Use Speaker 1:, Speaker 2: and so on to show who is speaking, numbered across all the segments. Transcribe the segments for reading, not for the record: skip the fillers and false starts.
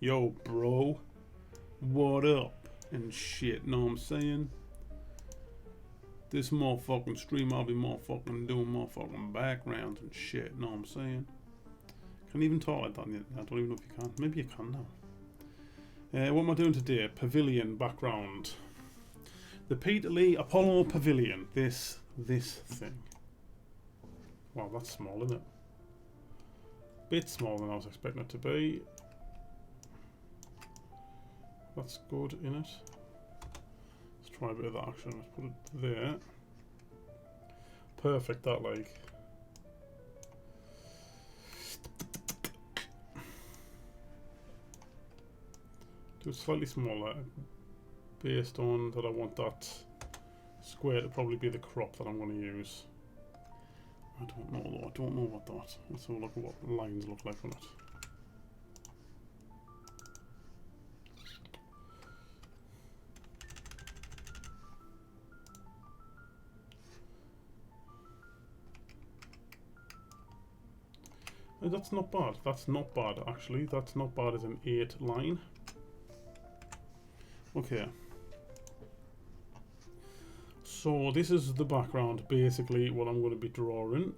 Speaker 1: Yo, bro. What up? And shit, know what I'm saying? This motherfucking stream, I'll be motherfucking doing motherfucking backgrounds and shit, know what I'm saying? Can't even talk like that yet. I don't even know if you can. Maybe you can now. What am I doing today? Pavillion background. The Peter Lee Apollo Pavillion. This thing. Wow, that's small, isn't it? Bit smaller than I was expecting it to be. That's good in it. Let's try a bit of that action. Let's put it there. Perfect, that like. Do it slightly smaller, based on that I want that square to probably be the crop that I'm going to use. I don't know though. I don't know about that. Let's have a look at what lines look like on it. That's not bad. That's not bad, actually. That's not bad as an 8 line. Okay. So this is the background, basically what I'm going to be drawing.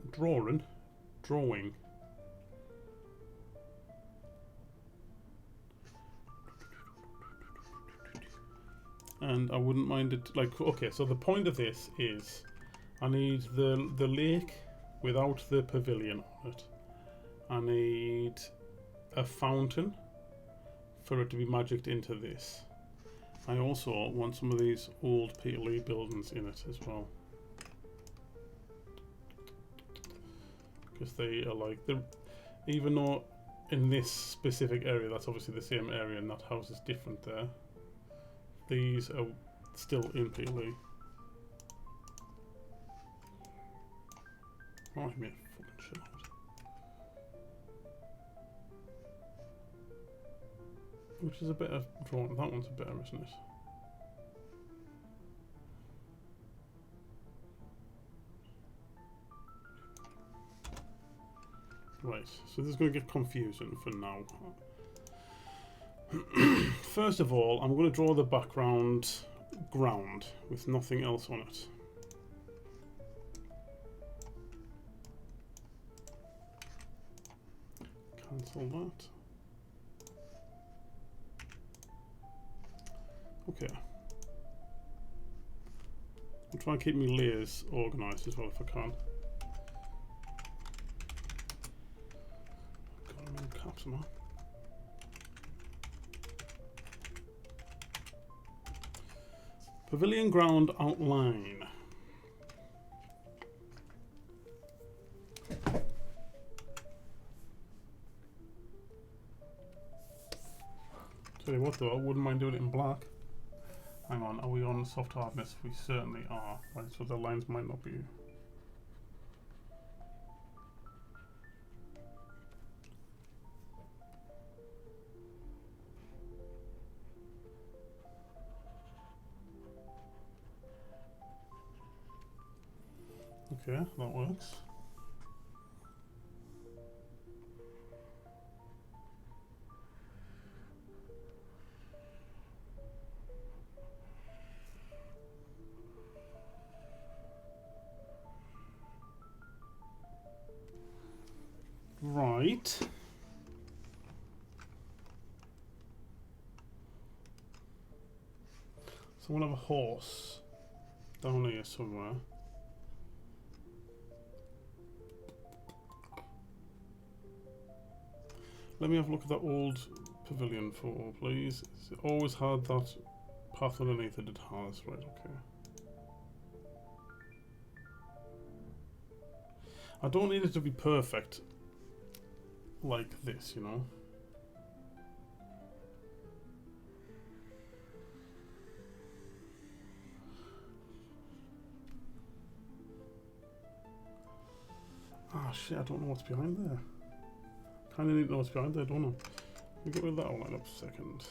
Speaker 1: And I wouldn't mind it, like, okay, so the point of this is I need the lake without the pavilion on it. I need a fountain for it to be magicked into this. I also want some of these old Peter Lee buildings in it as well, because they are like, even though in this specific area that's obviously the same area and that house is different there, these are still in Peter Lee. Oh, I made a fucking shit out. Which is a better drawing. That one's better, isn't it? Right, so this is going to get confusing for now. First of all, I'm going to draw the background ground with nothing else on it. Cancel that. Okay. I'll try and keep my layers organised as well if I can. Got them in caps now. Pavillion ground outline. Tell you what though, I wouldn't mind doing it in black. Hang on, are we on soft hardness? We certainly are. Right, so the lines might not be. Okay, that works. Right. So we'll have a horse down here somewhere. Let me have a look at that old pavilion photo, please. It always had that path underneath it. It has, right? Okay. I don't need it to be perfect like this, you know. Ah shit, I don't know what's behind there. Kinda need to know what's behind there, don't I? Let me get rid of that outline up a second.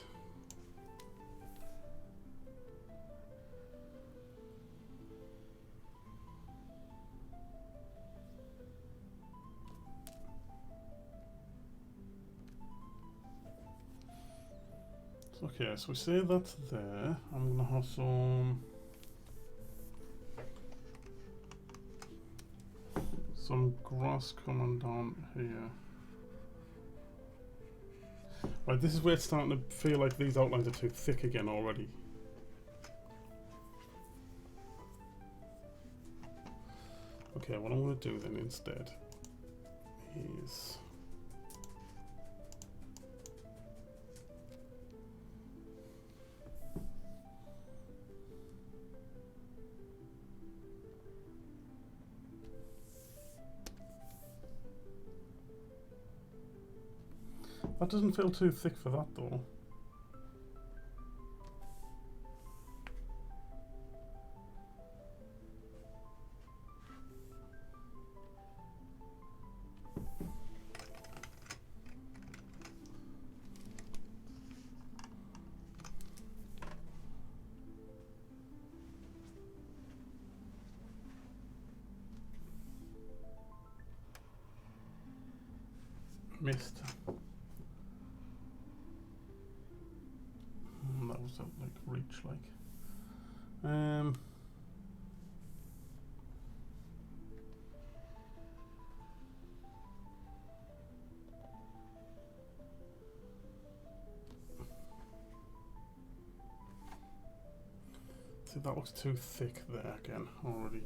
Speaker 1: Okay, so we say that's there. I'm gonna have some grass coming down here. Right, this is where it's starting to feel like these outlines are too thick again already. Okay, what I'm going to do then instead is that doesn't feel too thick for that though. Missed. That was like reach like. See, that looks too thick there again already.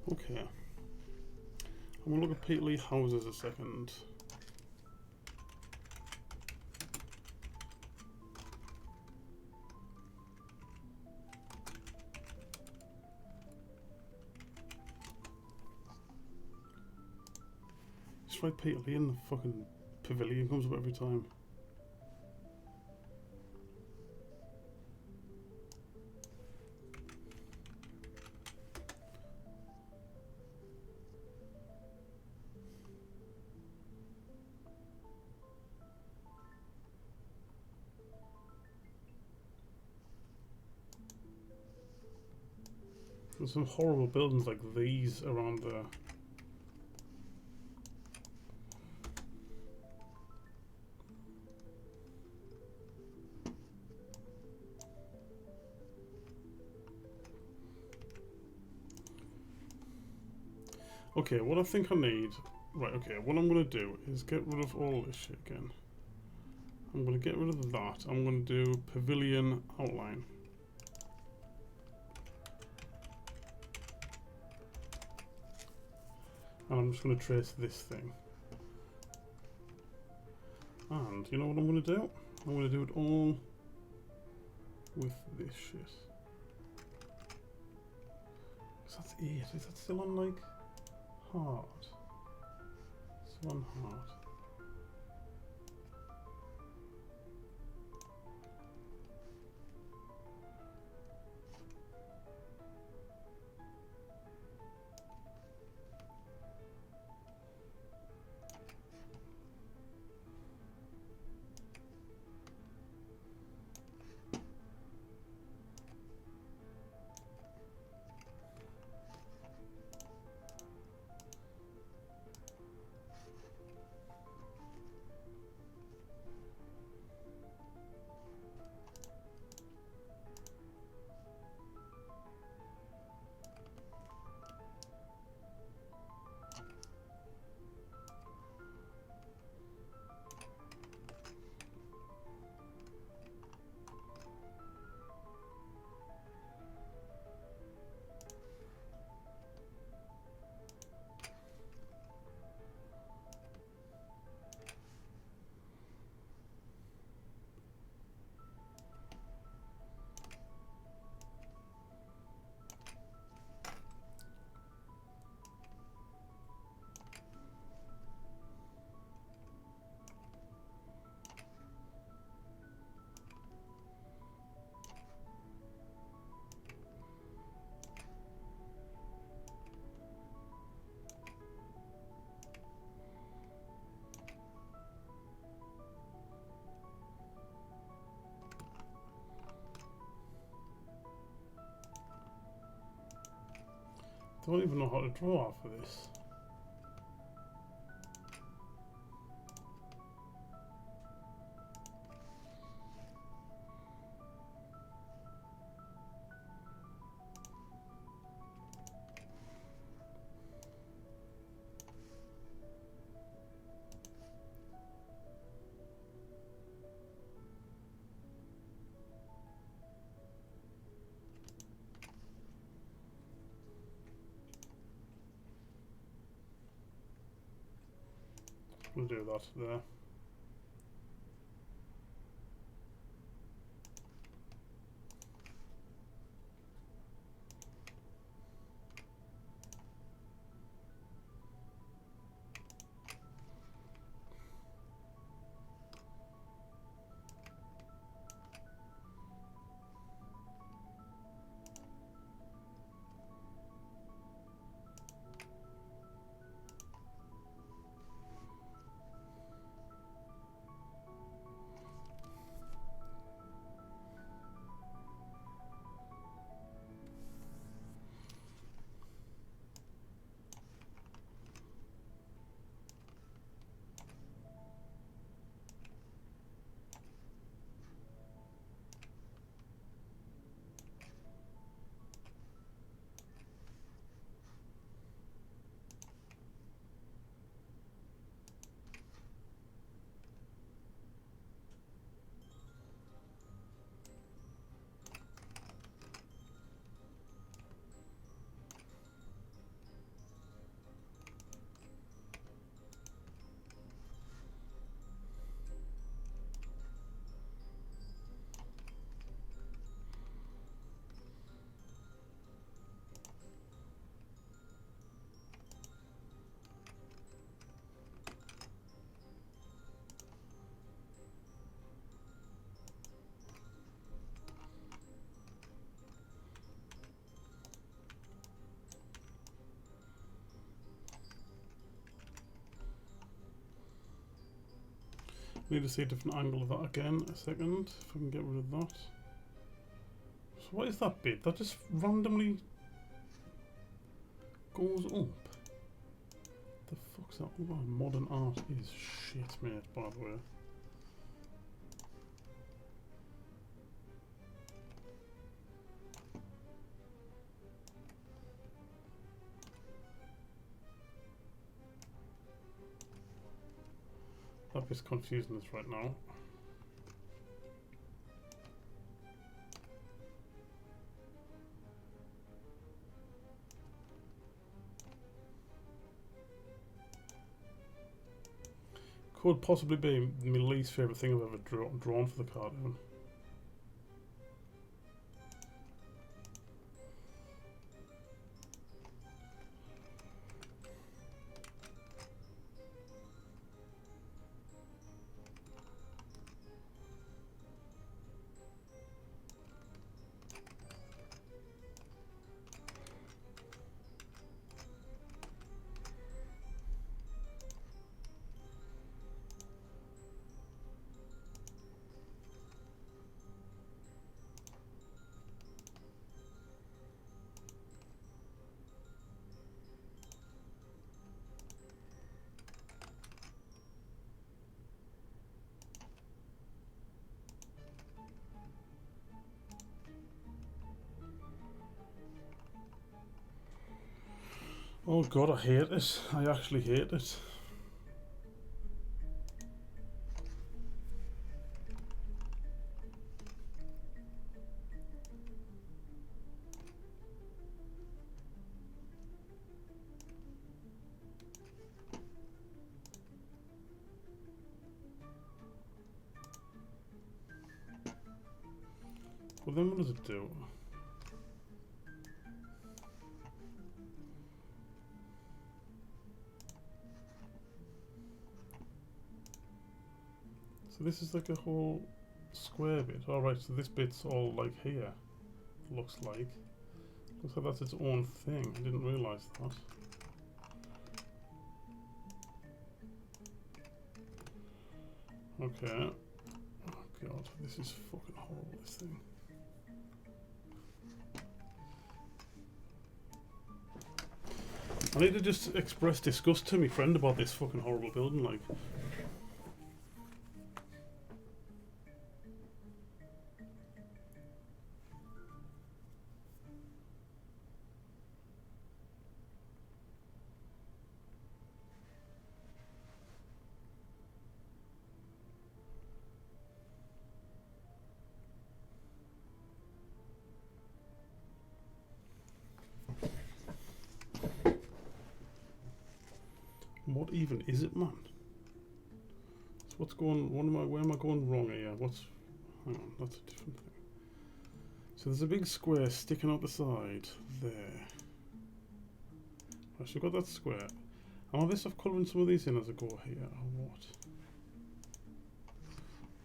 Speaker 1: Okay. I'm gonna look at Peter Lee houses a second. Just like Peter Lee in the fucking Pavillion comes up every time. There's some horrible buildings like these around there. Okay, what I think I need... Right, okay, what I'm going to do is get rid of all this shit again. I'm going to get rid of that. I'm going to do Pavillion outline. And I'm just going to trace this thing. And you know what I'm going to do? I'm going to do it all with this shit. So that's 8. Is that still on like hard? Still on hard. Don't even know how to draw for this. We'll do that there. Need to see a different angle of that again. A second, if I can get rid of that. So what is that bit? That just randomly goes up. The fuck's that? Oh, modern art is shit, mate, by the way. That bit's confusing us right now. Could possibly be my least favourite thing I've ever drawn for the cartoon. Oh god, I hate it. I actually hate it. Well then what does it do? So this is like a whole square bit. Alright, so this bit's all like here. Looks like. Looks like that's its own thing. I didn't realise that. Okay. Oh god, this is fucking horrible, this thing. I need to just express disgust to my friend about this fucking horrible building, like. What even is it, man? So what's going? Where am I going wrong here? Hang on, that's a different thing. So there's a big square sticking out the side there. Right, so we've got that square. Am I best off colouring some of these in as I go here, or what?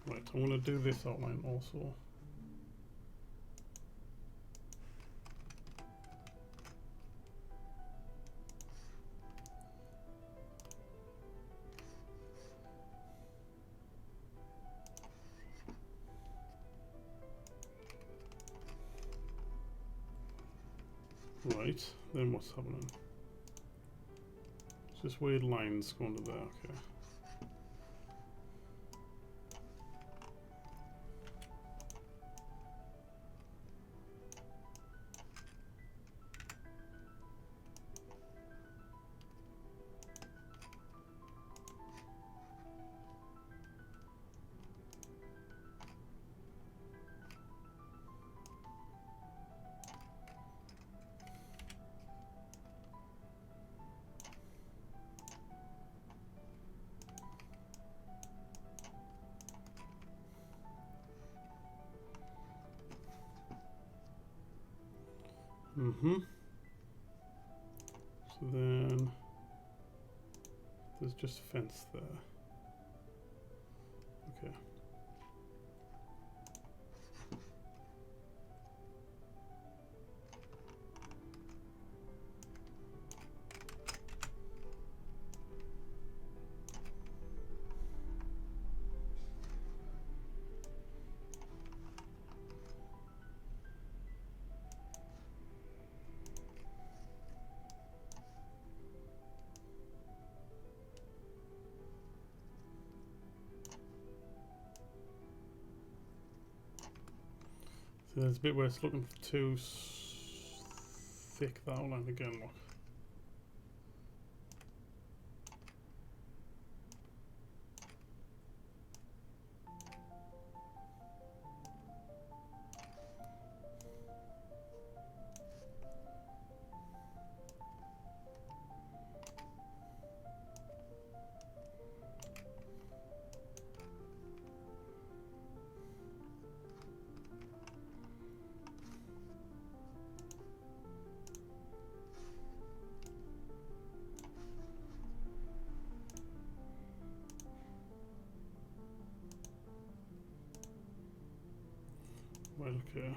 Speaker 1: Right, I'm going to do this outline also. Right, then what's happening? It's just weird lines going to there, okay. So then there's just a fence there. Okay. So there's a bit where it's looking too thick, that outline again, look. Right, okay.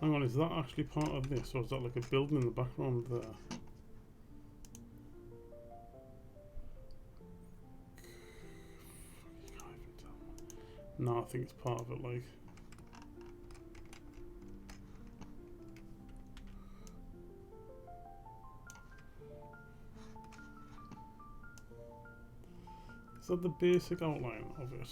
Speaker 1: Hang on, is that actually part of this, or is that like a building in the background there? No, I think it's part of it, like. Is that the basic outline of it?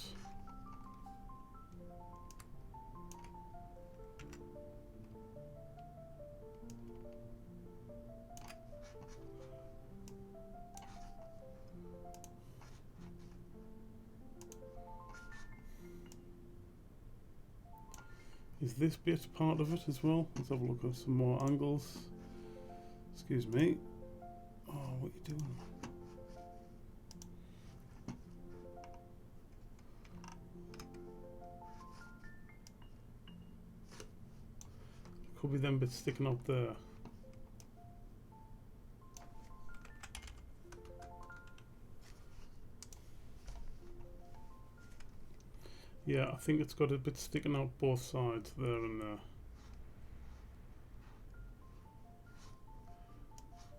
Speaker 1: Is this bit part of it as well? Let's have a look at some more angles. Excuse me. Oh, what are you doing? Could be them bits sticking up there. Yeah, I think it's got a bit sticking out both sides there and there.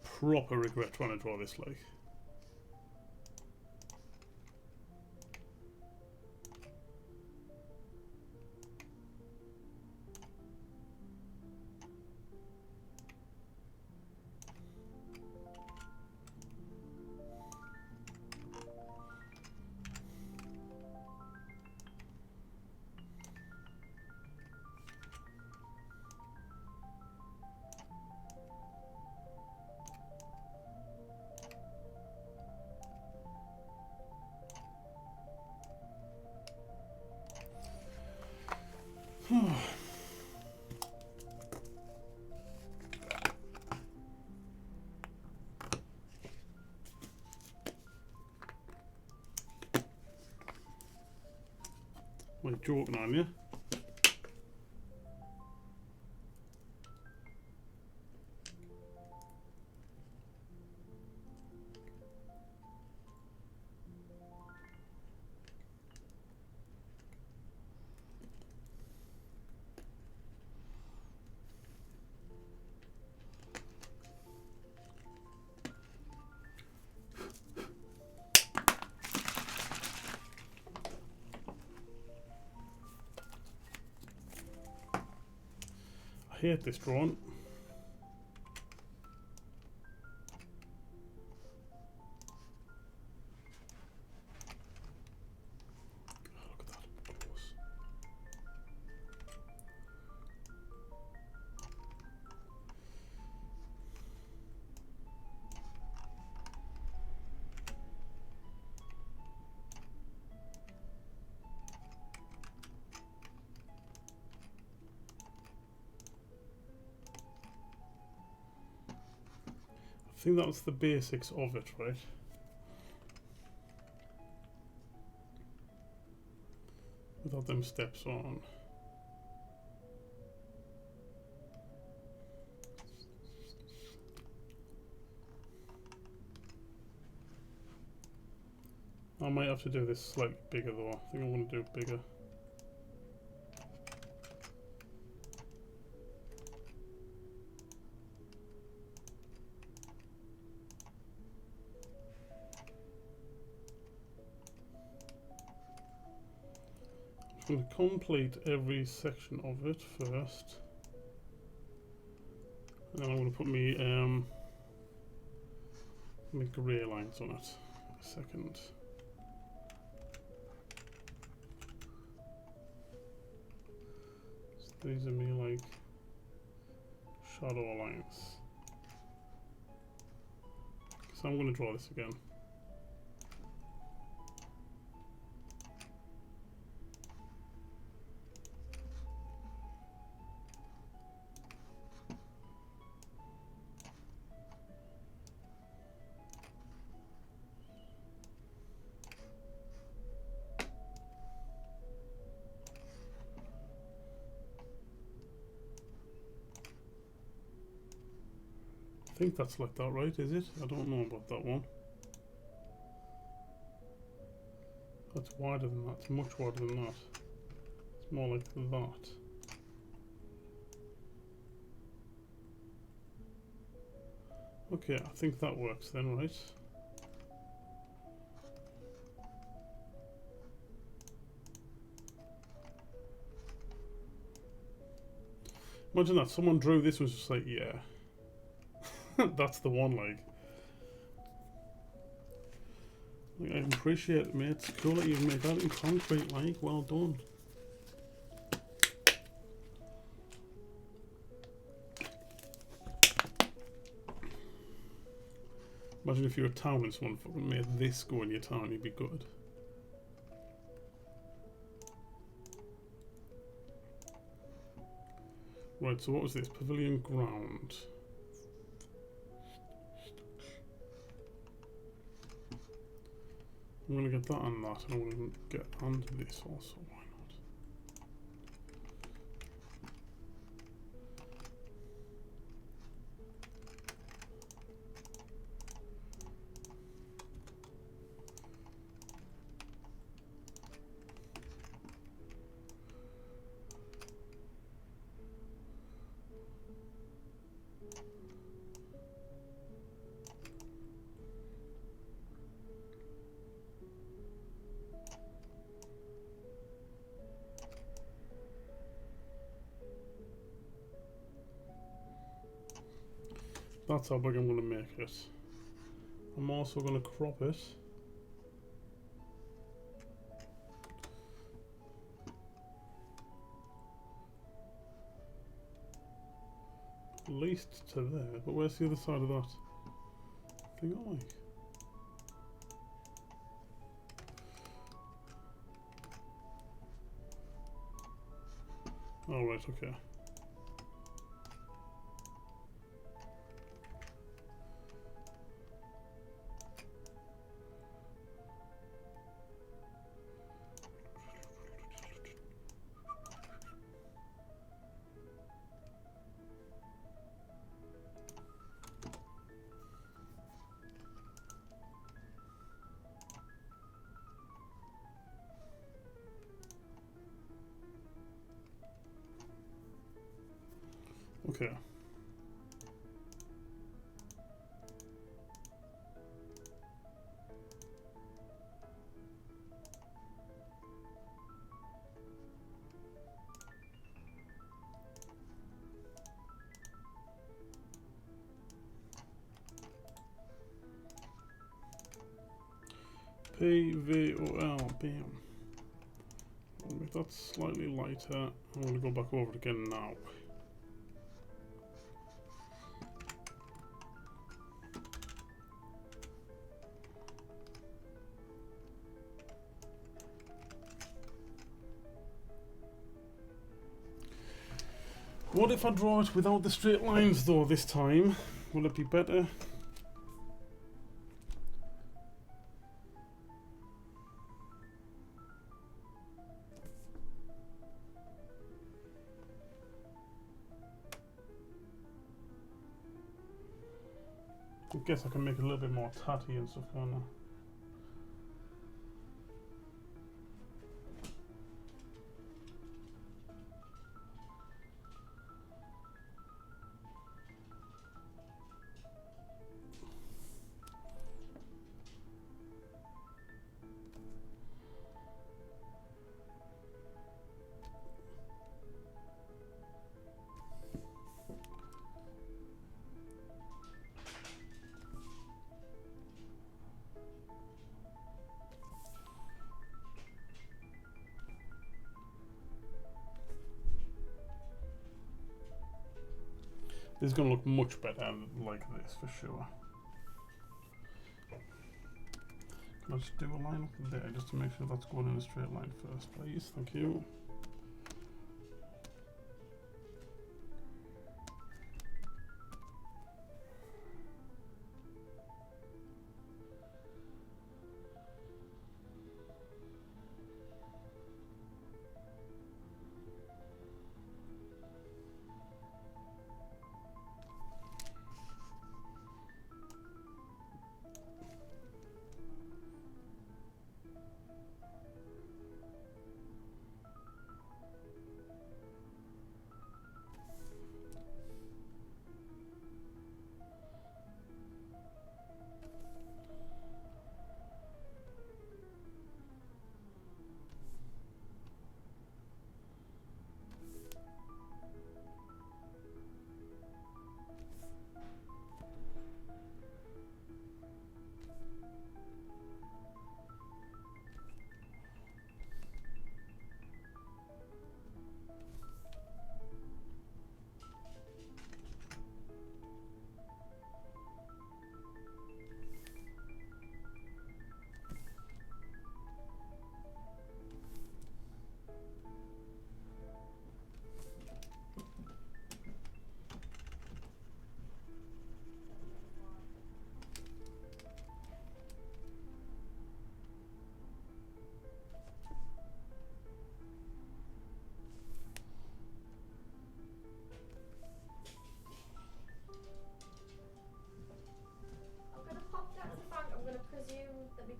Speaker 1: Proper regret trying to draw this like. Well, you're joking, aren't you? I hate this drawing. Look at that up close. I think that was the basics of it, right? Without them steps on. I might have to do this slightly bigger though. I think I want to do it bigger. I'm going to complete every section of it first, and then I'm going to put me grey lines on it second. So these are me like shadow lines. So I'm going to draw this again. I think that's like that, right? Is it? I don't know about that one. That's wider than that. It's much wider than that. It's more like that. Okay, I think that works then, right? Imagine that someone drew this and was just like, yeah. That's the one, like. I appreciate it, mate. It's cool that you've made that in concrete, like. Well done. Imagine if you're a town and someone fucking made this go in your town, you'd be good. Right, so what was this? Pavillion ground. I'm going to get that and that, and I'm going to get onto this also. Why not? That's how big I'm going to make it. I'm also going to crop it. At least to there, but where's the other side of that thing? Oh, oh right, okay. Okay. P-V-O-L, bam. I'll make that slightly lighter. I'm going to go back over it again now. What if I draw it without the straight lines though this time? Will it be better? I guess I can make it a little bit more tatty and stuff, can't I? This is going to look much better like this for sure. Can I just do a line up there just to make sure that's going in a straight line first, please? Thank you.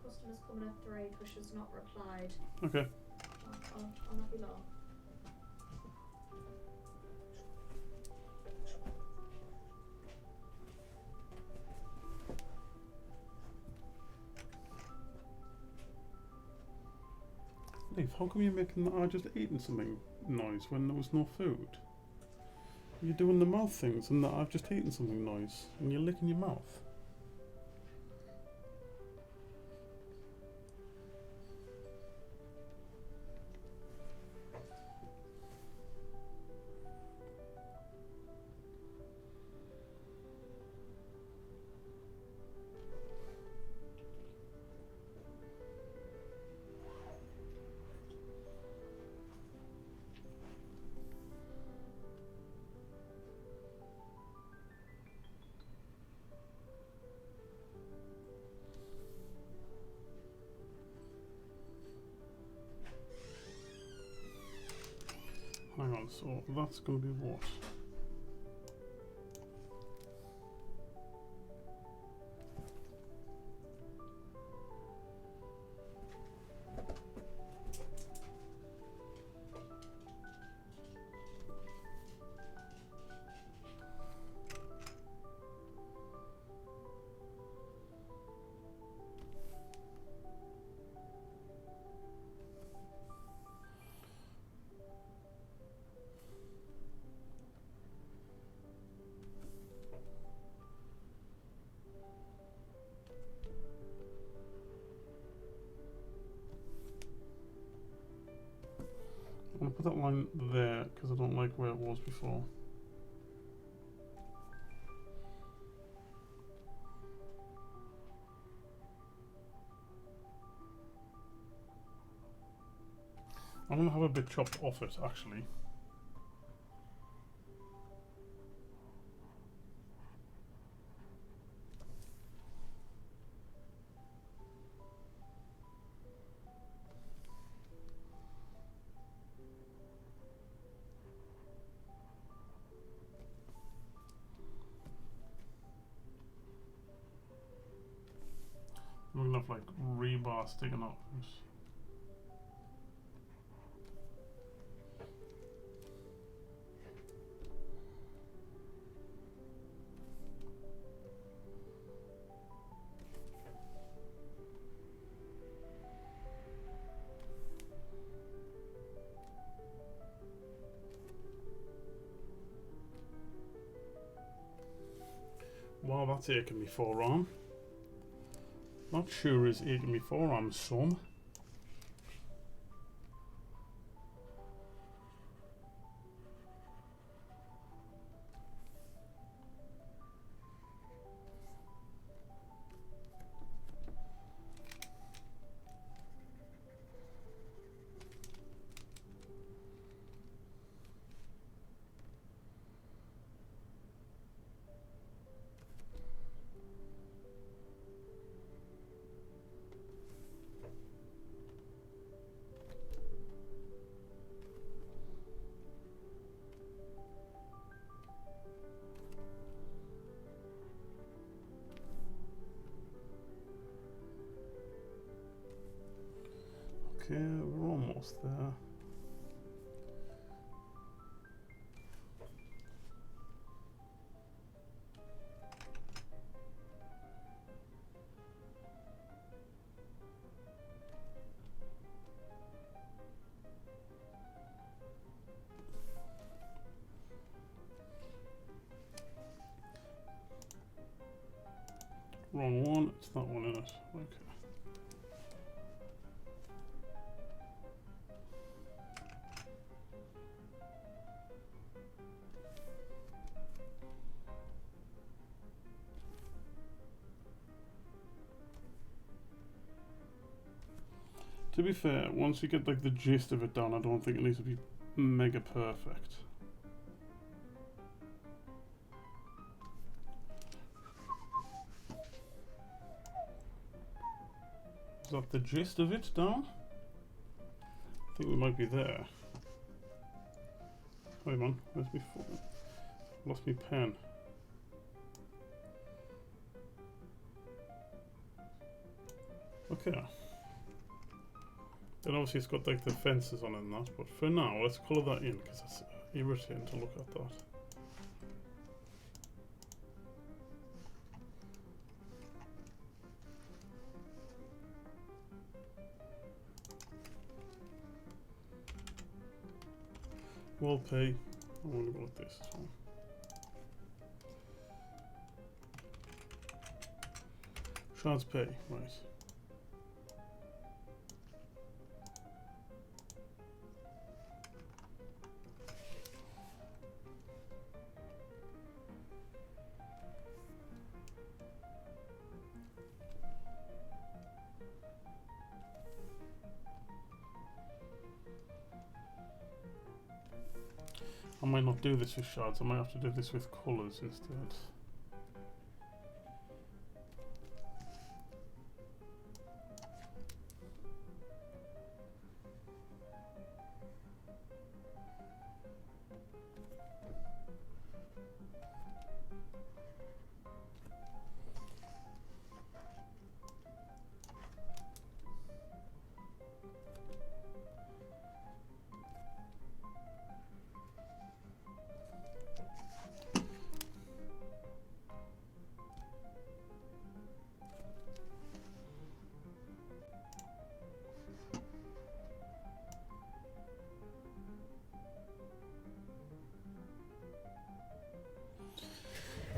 Speaker 2: Customers coming at 3 because she's not replied.
Speaker 1: Okay.
Speaker 2: I'll not be long.
Speaker 1: Leaf, how come you're making I just eating something noise when there was no food? You're doing the mouth things and that I've just eaten something nice and you're licking your mouth. Hang on, so that's going to be what? I'm going to put that line there because I don't like where it was before. I'm going to have a bit chopped off it actually. We're going to have like rebar sticking up. Wow, that's aching me forearm. Not sure is aching me forearm some. Okay, we're almost there. Wrong one, it's that one in it. Okay. To be fair, once you get like the gist of it down, I don't think it needs to be mega perfect. Is that the gist of it down? I think we might be there. Wait on, where's my phone? Lost my pen. Okay. Then obviously it's got like the fences on it and that, but for now let's colour that in because it's irritating to look at that. We'll pay. I'm going to go with this as well. Shards P, right. I might not do this with shards, I might have to do this with colours instead.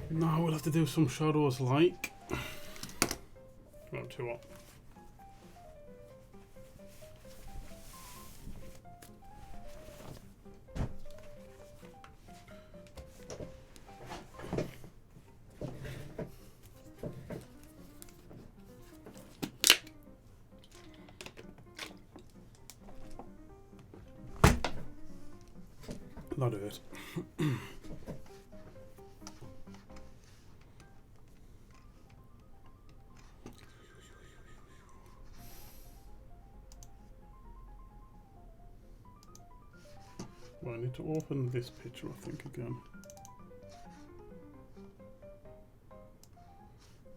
Speaker 1: Now we'll have to do some shadows like... No, too hot. That'll do it. Well, I need to open this picture, I think, again.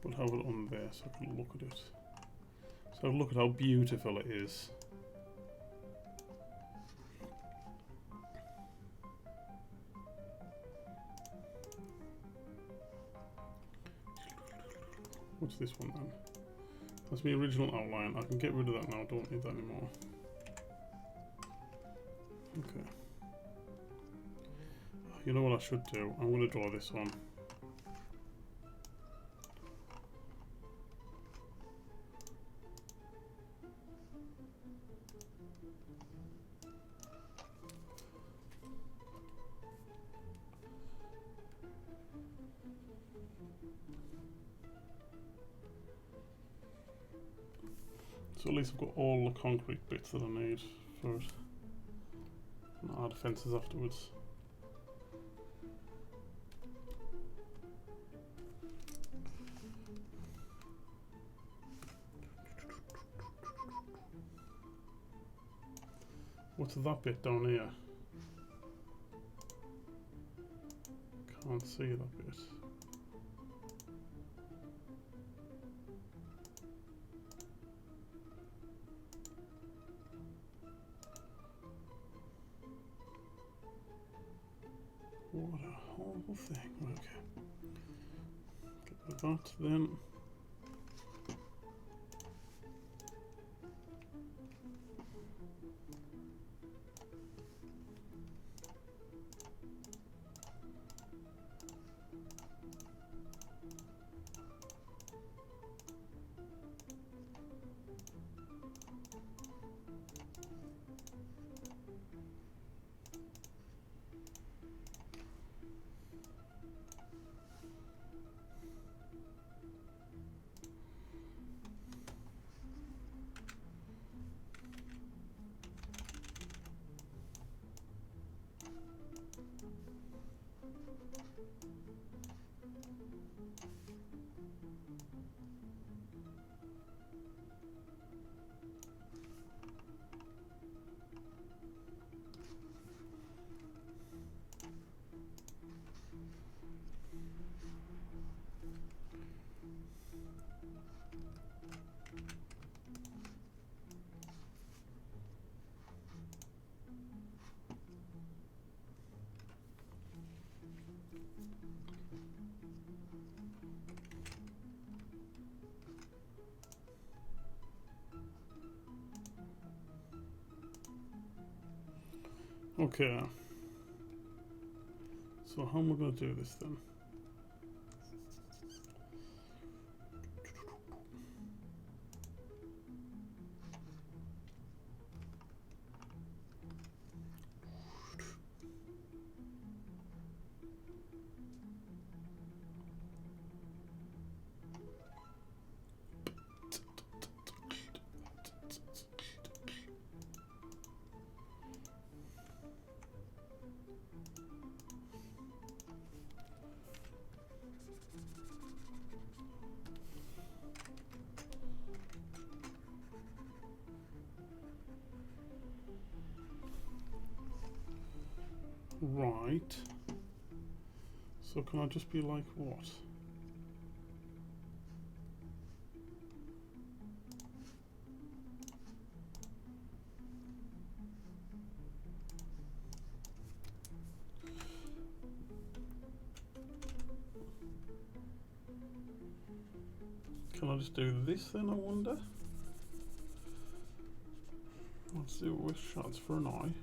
Speaker 1: But have it on there so I can look at it. So look at how beautiful it is. What's this one then? That's my original outline. I can get rid of that now, don't need that anymore. Okay. You know what I should do? I'm going to draw this one. So at least I've got all the concrete bits that I need for it. And I'll add fences afterwards. What's that bit down here? Can't see that bit. What a horrible thing. Okay. Get rid of that then. Okay. So how am I going to do this then? Right. So can I just be like what? Can I just do this then, I wonder? Let's do it with shots for an eye.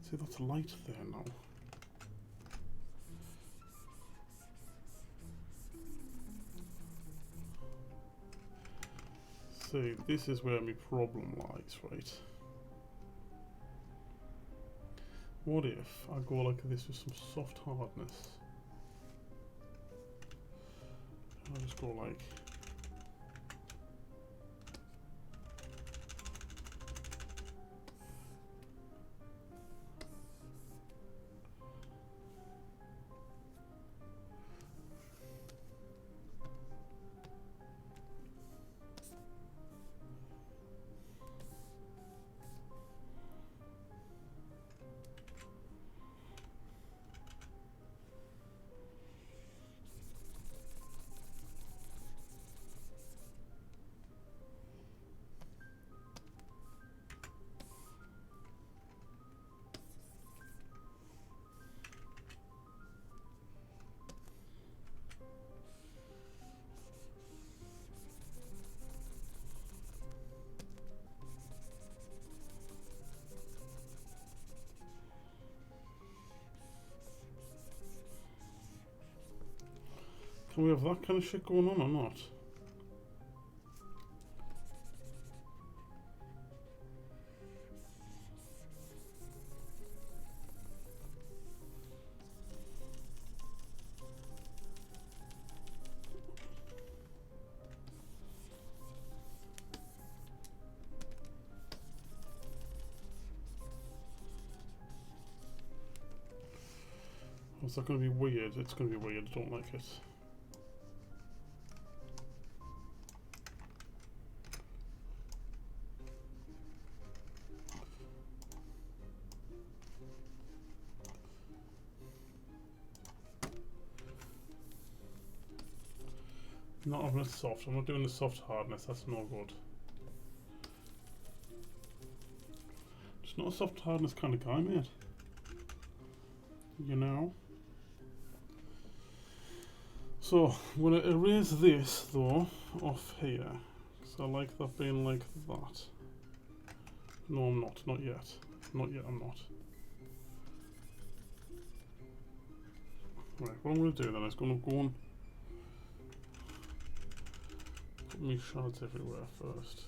Speaker 1: See, that's light there now. See, this is where my problem lies, right? What if I go like this with some soft hardness? I'll just go like... Can we have that kind of shit going on or not? Or is that going to be weird? It's going to be weird, I don't like it. Not having it soft. I'm not doing the soft hardness. That's no good. Just not a soft hardness kind of guy, mate. You know. So I'm gonna erase this though off here, because I like that being like that. No, I'm not. Not yet. Not yet. I'm not. Right. What I'm gonna do then is gonna go and put me shards everywhere first.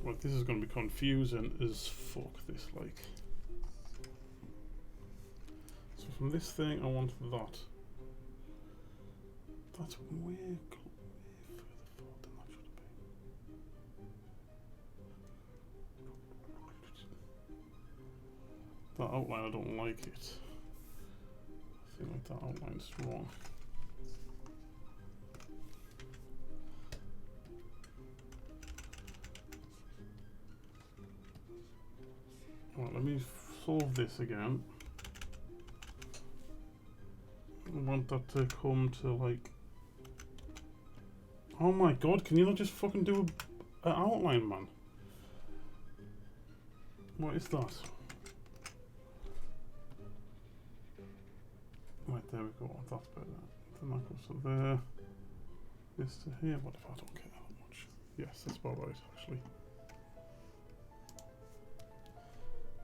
Speaker 1: Right, this is going to be confusing as fuck, this, like. So from this thing, I want that. That's way further forward than that should have been. That outline, I don't like it. I feel like that outline's wrong. Right, let me solve this again. I want that to come to like... Oh my god, can you not just fucking do an outline, man? What is that? Right, there we go, that's better. Then that goes to there. This to here, what if I don't care that much? Yes, that's about right, actually.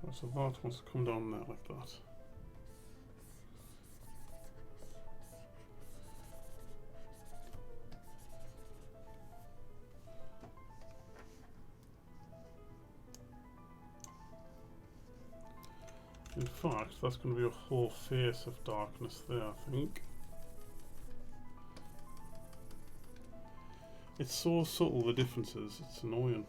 Speaker 1: Right, so that wants to come down there like that. In fact, that's going to be a whole face of darkness there, I think. It's so subtle, the differences, it's annoying.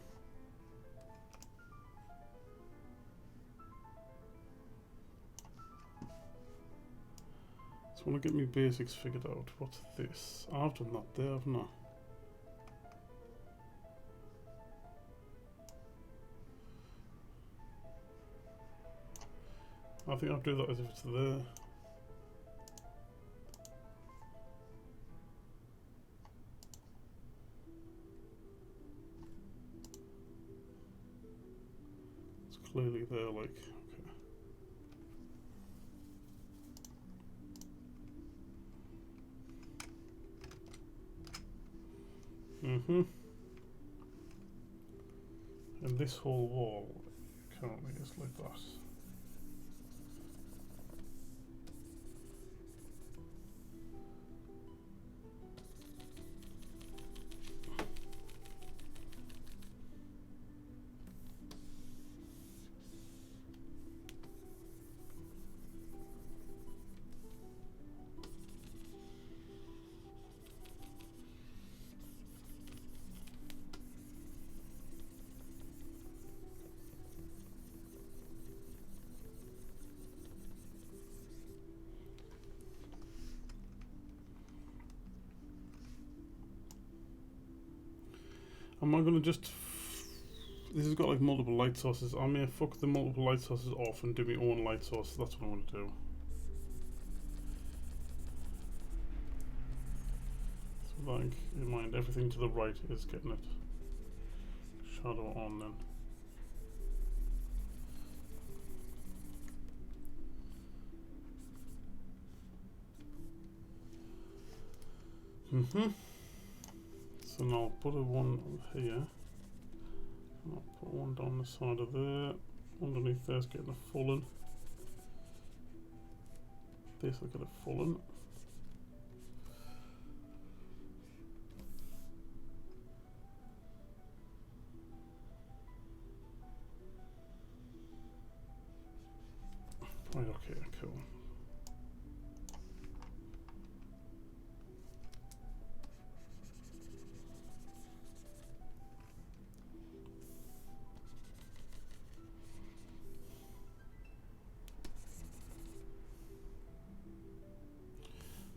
Speaker 1: Just want to get my basics figured out. What's this? I've done that there, haven't I? I think I'll do that as if it's there. It's clearly there, like, okay. And this whole wall currently is like that. Am I gonna just... This has got like multiple light sources. I may fuck the multiple light sources off and do my own light source. That's what I want to do. So like, in mind, everything to the right is getting it. Shadow on then. So now I'll put a one here. And I'll put one down the side of there. Underneath there's getting a fallen. This will get a fallen. Right, okay, cool.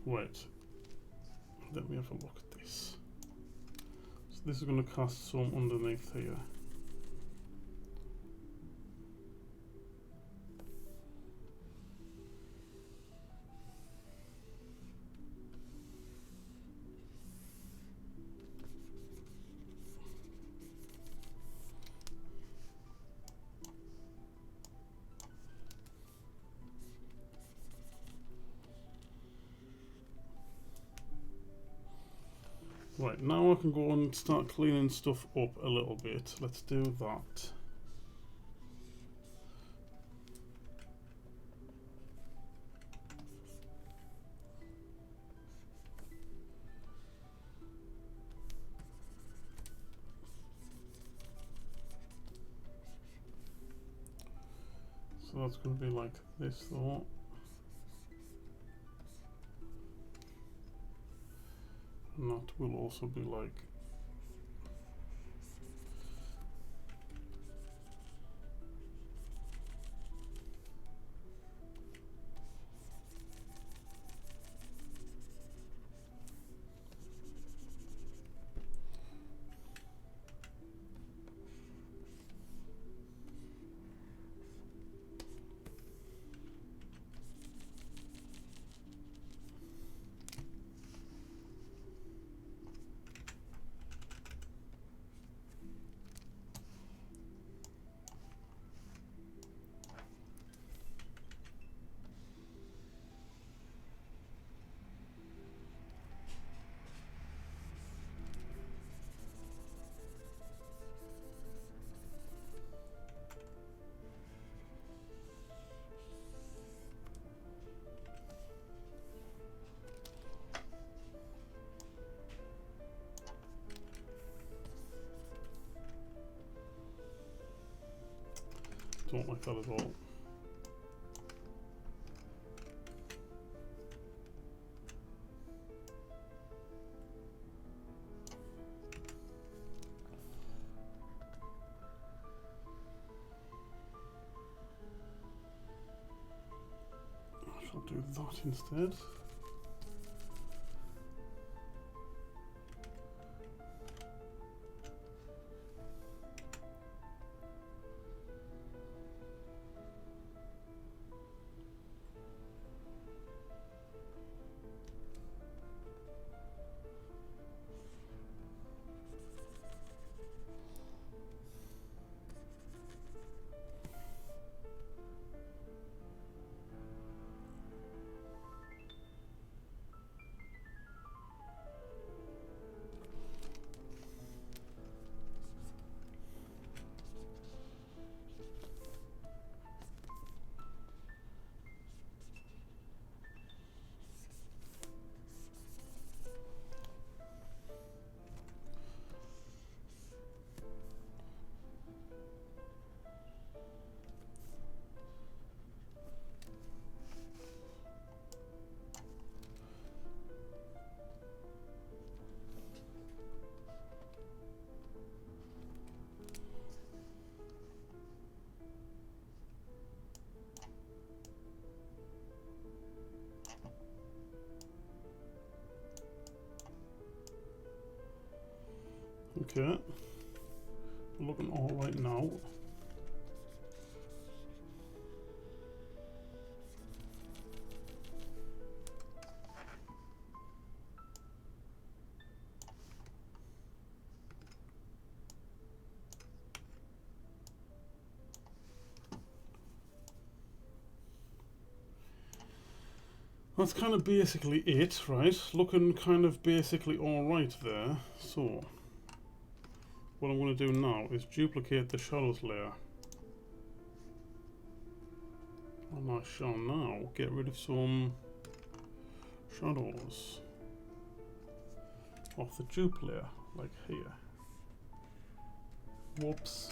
Speaker 1: Right, let me have a look at this. So this is going to cast some underneath here. Right, now I can go and start cleaning stuff up a little bit. Let's do that. So that's going to be like this though. And that will also be like don't like that at all. do that instead. Okay, looking all right now. That's kind of basically it, right? Looking kind of basically all right there. So what I'm going to do now is duplicate the shadows layer. And I shall now get rid of some shadows off the dupe layer, like here. Whoops.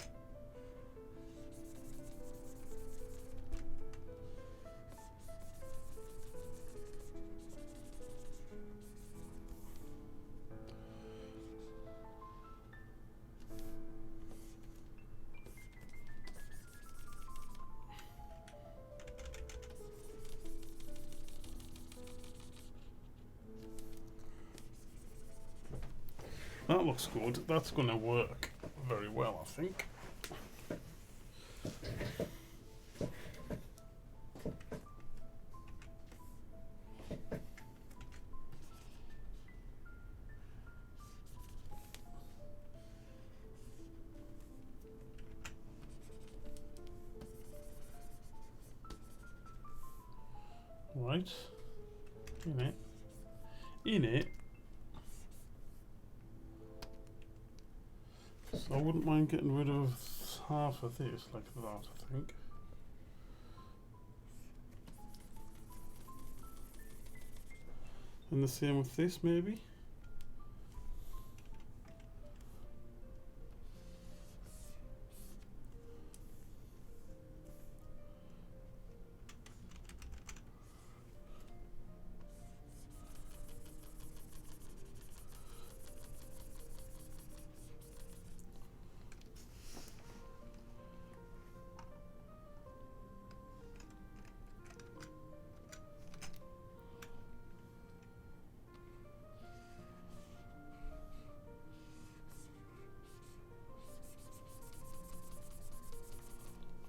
Speaker 1: That looks good. That's going to work very well, I think. Right. In it. In it. So I wouldn't mind getting rid of half of this like that, I think. And the same with this, maybe.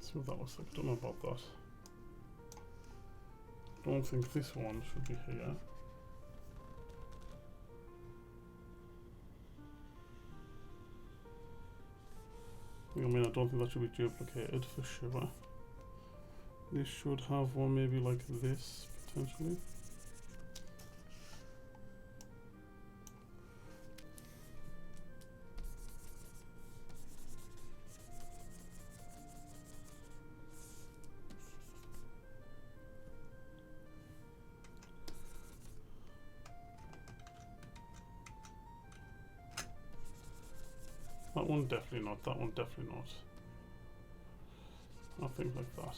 Speaker 1: See what that looks like. I don't know about that. Don't think this one should be here. I mean, I don't think that should be duplicated for sure. This should have one maybe like this, potentially. That one definitely not, that one definitely not. Nothing like that.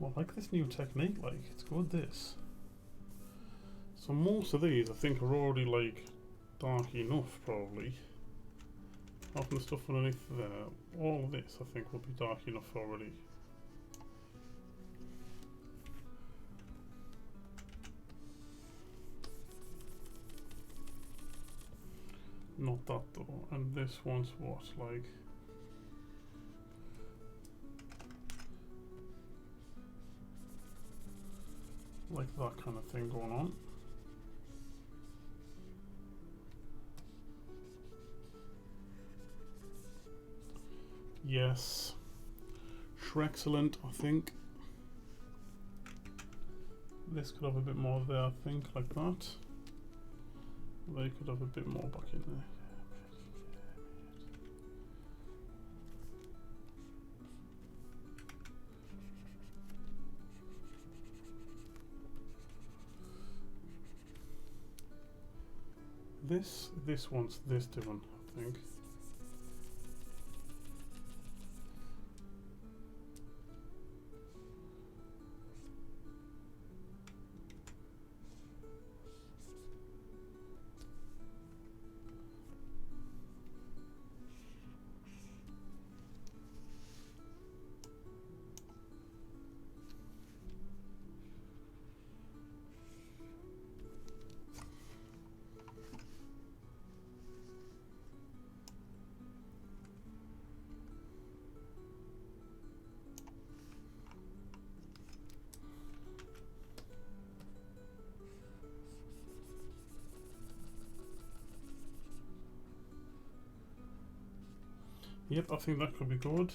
Speaker 1: I like this new technique, like, it's good, this. So most of these, I think, are already, like, dark enough, probably. Apart from the stuff underneath there, all of this, I think, will be dark enough already. Not that, though. And this one's what, like that kind of thing going on. Yes. Excellent, I think. This could have a bit more there, I think, like that. They could have a bit more back in there. This wants this doing, I think. Yep, I think that could be good.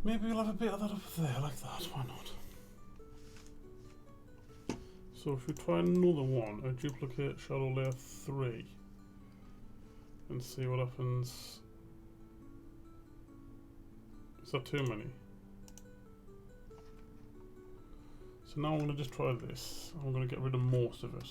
Speaker 1: Maybe we'll have a bit of that up there, like that, why not? So if we try another one, a duplicate shadow layer 3, and see what happens. Is that too many? So now I'm going to just try this. I'm going to get rid of most of it.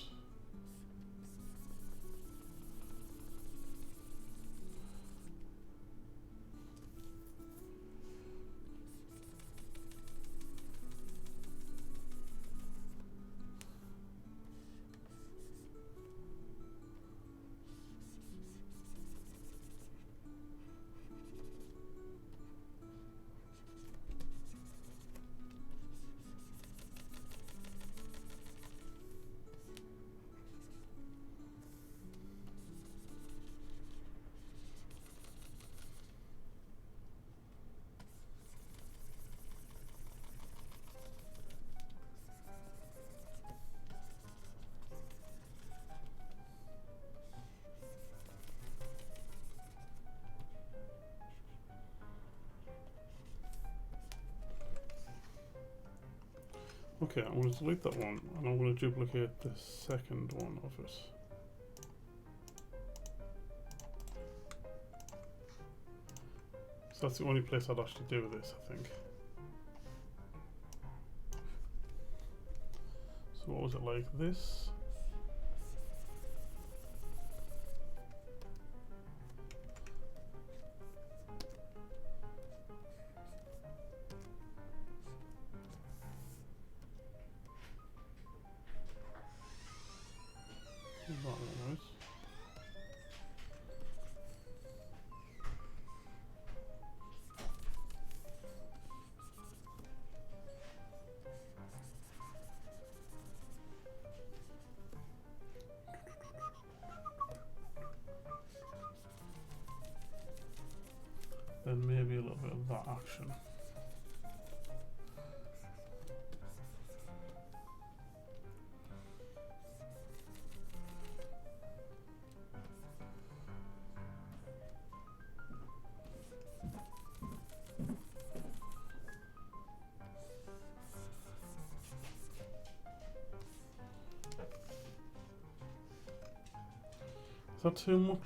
Speaker 1: Okay, I'm going to delete that one, and I'm going to duplicate the second one of it. So that's the only place I'd actually do this, I think. So what was it like? This? That one, right? Then maybe a little bit of that action. Is that too much?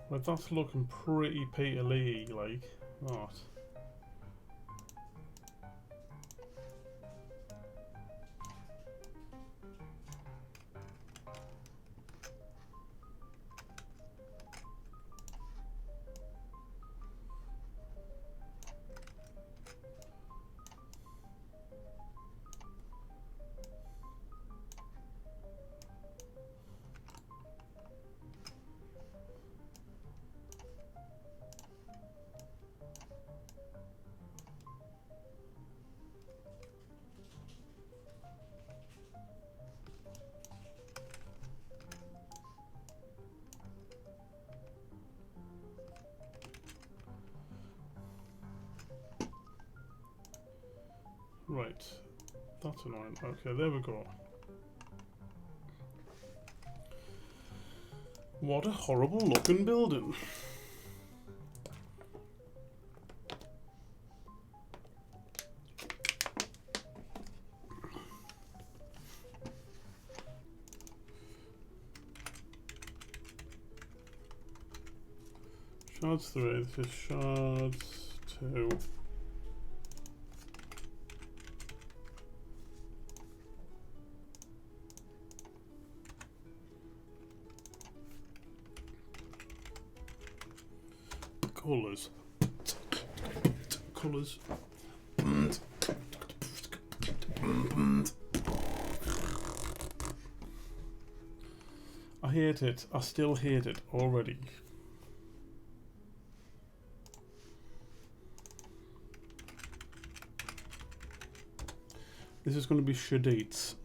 Speaker 1: Right, that's looking pretty Peter Lee like. What? Right, that's annoying. Okay, there we go. What a horrible looking building. Shards 3, this is shards 2. Colours. Colours. I hate it. I still hate it already. This is going to be Shadits.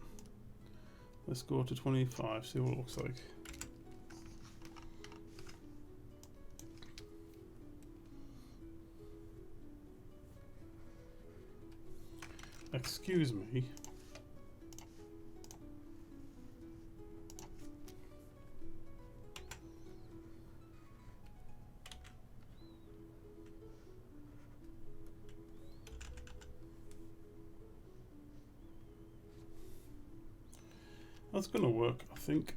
Speaker 1: Let's go to 25, see what it looks like. Excuse me. That's gonna work, I think.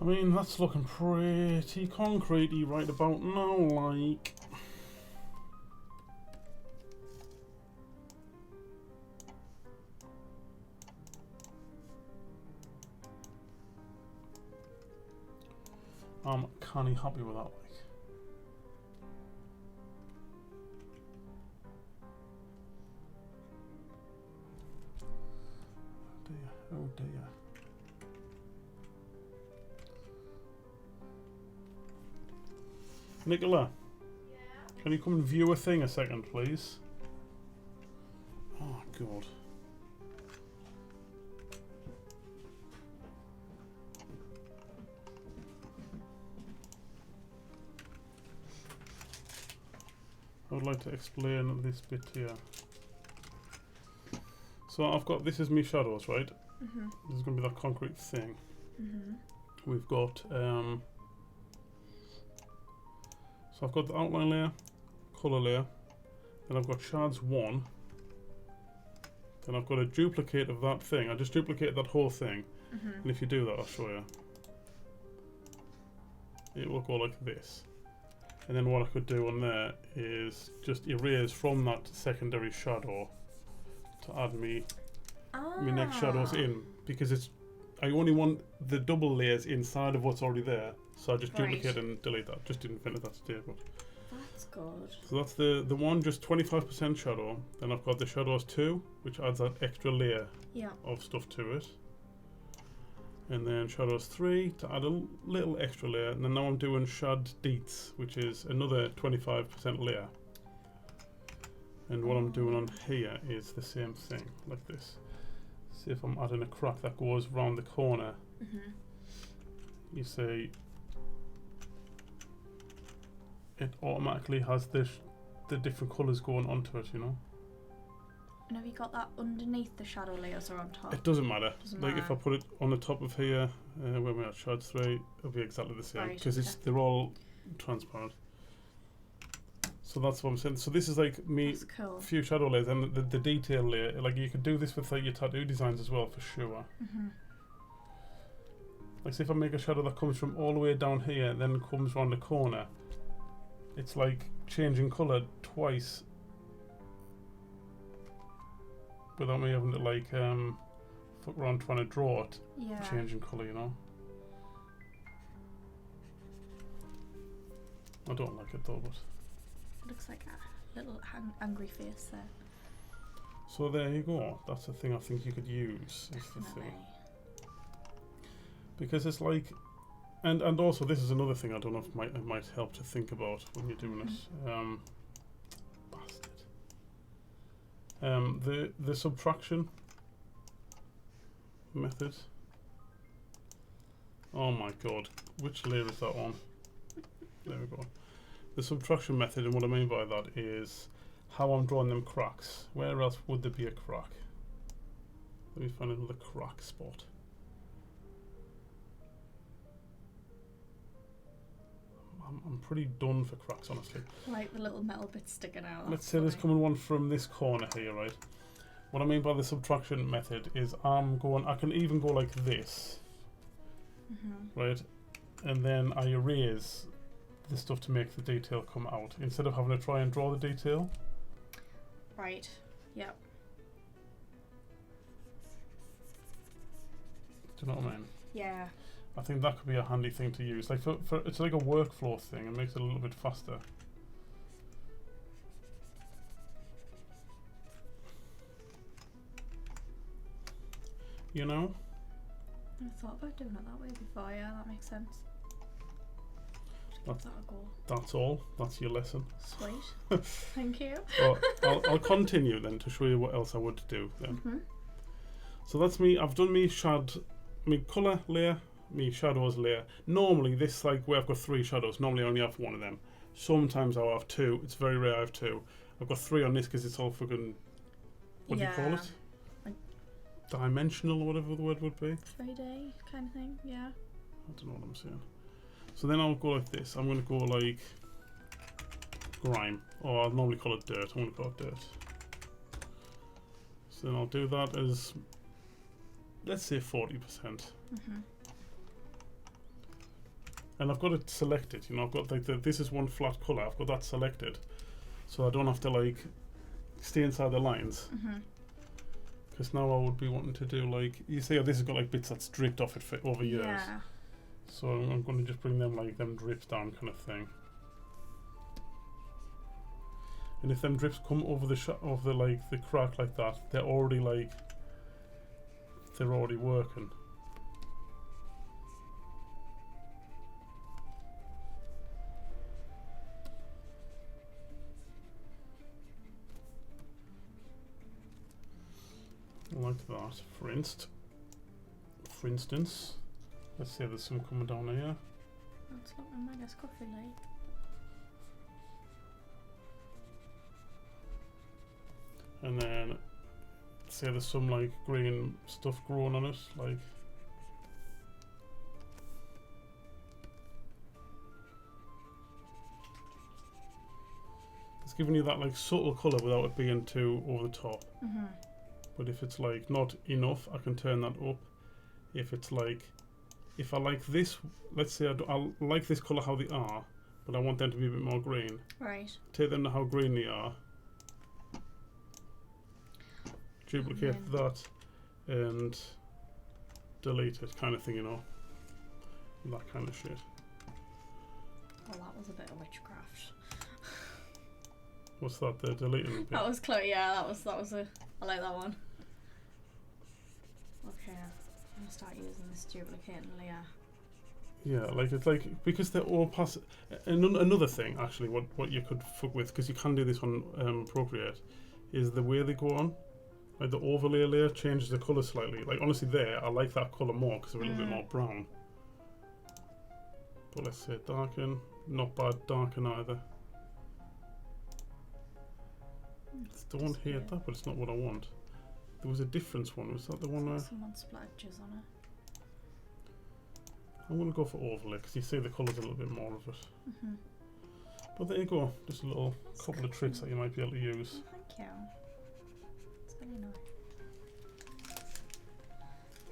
Speaker 1: I mean, that's looking pretty concretey right about now, like. I'm kinda happy with that, like. Oh dear, oh dear. Nicola, can you come and view a thing a second, please? Oh, God. I would like to explain this bit here. So I've got, this is me shadows, right?
Speaker 2: Mhm.
Speaker 1: This is going to be that concrete thing.
Speaker 2: Mhm.
Speaker 1: We've got, so I've got the outline layer, colour layer, then I've got shards 1, then I've got a duplicate of that thing. I just duplicated that whole thing,
Speaker 2: Mhm.
Speaker 1: and if you do that, I'll show you. It will go like this. And then what I could do on there is just erase from that secondary shadow to add me next shadows in, because it's, I only want the double layers inside of what's already there, so I just duplicate and delete that. Just didn't finish that today, but
Speaker 2: That's good.
Speaker 1: so that's the one, just 25% shadow. Then I've got the shadows 2, which adds that extra layer
Speaker 2: Yeah.
Speaker 1: of stuff to it. And then shadows 3 to add a little extra layer. And then now I'm doing shad deets, which is another 25% layer. And what I'm doing on here is the same thing, like this. See if I'm adding a crack that goes round the corner.
Speaker 2: Mhm.
Speaker 1: You see, it automatically has the different colours going onto it, you know.
Speaker 2: And have you got that underneath the shadow layers or on top?
Speaker 1: It doesn't matter.
Speaker 2: Doesn't
Speaker 1: Like if I
Speaker 2: matter.
Speaker 1: put it on the top of here, when we're at shard 3, it'll be exactly the same
Speaker 2: Right,
Speaker 1: because
Speaker 2: okay.
Speaker 1: they're all transparent. So that's what I'm saying. So this is like me,
Speaker 2: That's cool.
Speaker 1: few shadow layers, and the detail layer. Like you could do this with like your tattoo designs as well, for sure.
Speaker 2: Mhm.
Speaker 1: Like say if I make a shadow that comes from all the way down here, and then comes round the corner, it's like changing colour twice without me having to like fuck around trying to draw it,
Speaker 2: Yeah.
Speaker 1: changing colour, you know. I don't like it though, but
Speaker 2: Looks like a little angry face there.
Speaker 1: so there you go. That's the thing I think you could use. Is the
Speaker 2: Definitely.
Speaker 1: thing. Because it's like, and also this is another thing I don't know if it might help to think about when you're doing it. Bastard. The subtraction method. Oh my god, which layer is that on? There we go. The subtraction method, and what I mean by that is how I'm drawing them cracks. Where else would there be a crack? Let me find another crack spot. I'm pretty done for cracks, honestly.
Speaker 2: Like the little metal bits sticking out.
Speaker 1: Let's say there's coming one from this corner here, right? What I mean by the subtraction method is I can even go like this, right? And then I erase the stuff to make the detail come out, instead of having to try and draw the detail.
Speaker 2: Right. Yep.
Speaker 1: Do you know what I mean?
Speaker 2: Yeah.
Speaker 1: I think that could be a handy thing to use. Like for it's like a workflow thing. It makes it a little bit faster. You know?
Speaker 2: I thought about doing it that way before. Yeah, that makes sense. Give that a go.
Speaker 1: That's all. That's your lesson.
Speaker 2: Sweet. Thank you.
Speaker 1: Well, I'll continue then to show you what else I would do then.
Speaker 2: Mhm.
Speaker 1: So that's me. I've done me colour layer, me shadows layer. Normally this, like where I've got 3 shadows, normally I only have 1 of them. Sometimes I'll have 2. It's very rare I have 2. I've got 3 on this because it's all fucking, what do you call it?
Speaker 2: Like
Speaker 1: Dimensional or whatever the word would be.
Speaker 2: 3D kind of thing. Yeah.
Speaker 1: I don't know what I'm saying. So then I'll go like this. I'm going to go like grime, or I'll normally call it dirt. I'm going to call it dirt. So then I'll do that as, let's say 40%. And I've got it selected, you know, I've got like this is one flat colour, I've got that selected. So I don't have to like stay inside the lines. Because now I would be wanting to do like, you see how this has got like bits that's dripped off it for over years.
Speaker 2: Yeah.
Speaker 1: So I'm going to just bring them like them drips down kind of thing. And if them drips come over the over like the crack like that, they're already working. Like that, for instance. Let's say there's some coming down here.
Speaker 2: That's not my Magus coffee light.
Speaker 1: And then say there's some like green stuff growing on it, like it's giving you that like subtle colour without it being too over the top. But if it's like not enough, I can turn that up. If it's like, if I like this, let's say I like this colour how they are, but I want them to be a bit more green.
Speaker 2: Right.
Speaker 1: Take them to how green they are. Duplicate that and delete it, kind of thing, you know. That kind of shit.
Speaker 2: Well, that was a bit of witchcraft.
Speaker 1: What's that? The deleting bit.
Speaker 2: That was close. Yeah, that was a. I like that one. Okay, I'm gonna start using this duplicating layer.
Speaker 1: Yeah, like it's like because they're all pass. Another thing, actually, what you could fuck with, because you can do this on Procreate, is the way they go on. Like the overlay layer changes the colour slightly. Like honestly, there I like that colour more because they're a little bit more brown. But let's say darken, not bad darken either. Don't hate that, but it's not what I want. There was a difference one. Was that the one?
Speaker 2: Someone splodges on it.
Speaker 1: I'm going to go for overlay because you see the colours a little bit more of it. But there you go. Just a little couple of tricks that you might be able to use.
Speaker 2: Oh, thank you. It's really nice.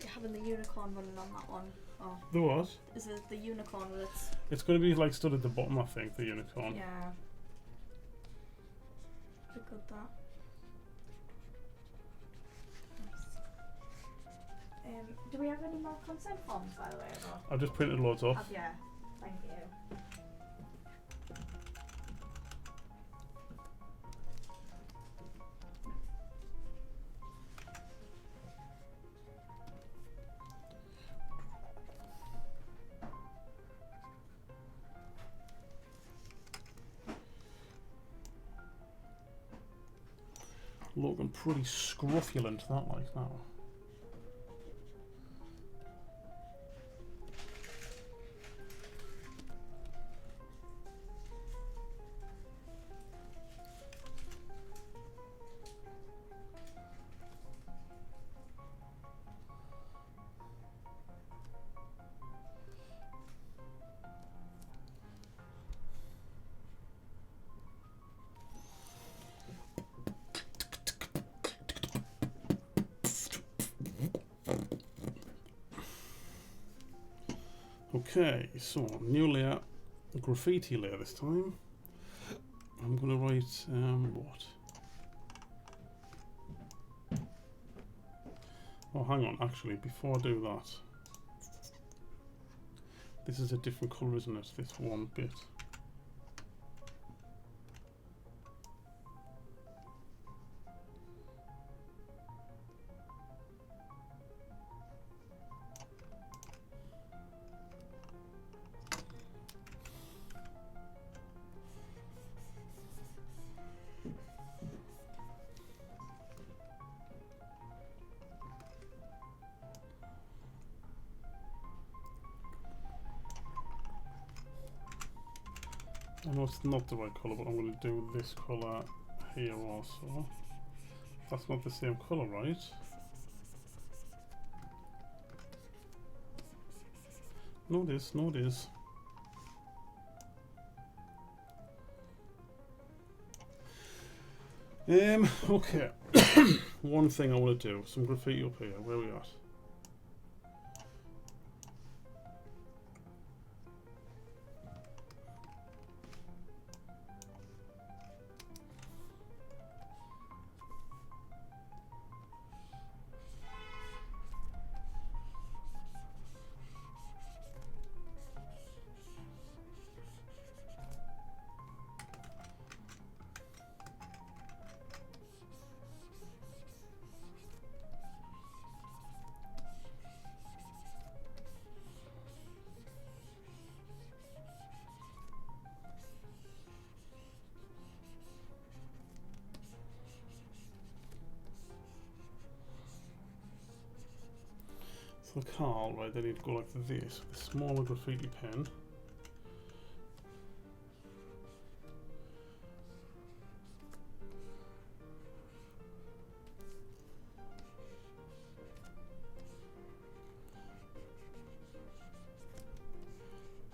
Speaker 2: You're having the unicorn running on that one. Oh.
Speaker 1: There was.
Speaker 2: Is it the unicorn with its...
Speaker 1: It's going to be like stood at the bottom, I think, the unicorn.
Speaker 2: Yeah. Pretty good that. Nice. Do we have any more consent forms, by the way? Or?
Speaker 1: I've just printed loads off.
Speaker 2: Yeah. Thank you.
Speaker 1: Looking pretty scruffulent, that like now. Okay, so new layer, graffiti layer this time. I'm gonna write what? Oh, hang on. Actually, before I do that, this is a different colour, isn't it? This one bit. I know it's not the right colour, but I'm going to do this colour here also. That's not the same colour, right? No, it is. No, it is. Okay. One thing I want to do, some graffiti up here. Where are we at? So Carl, right, they need to go like this with a smaller graffiti pen.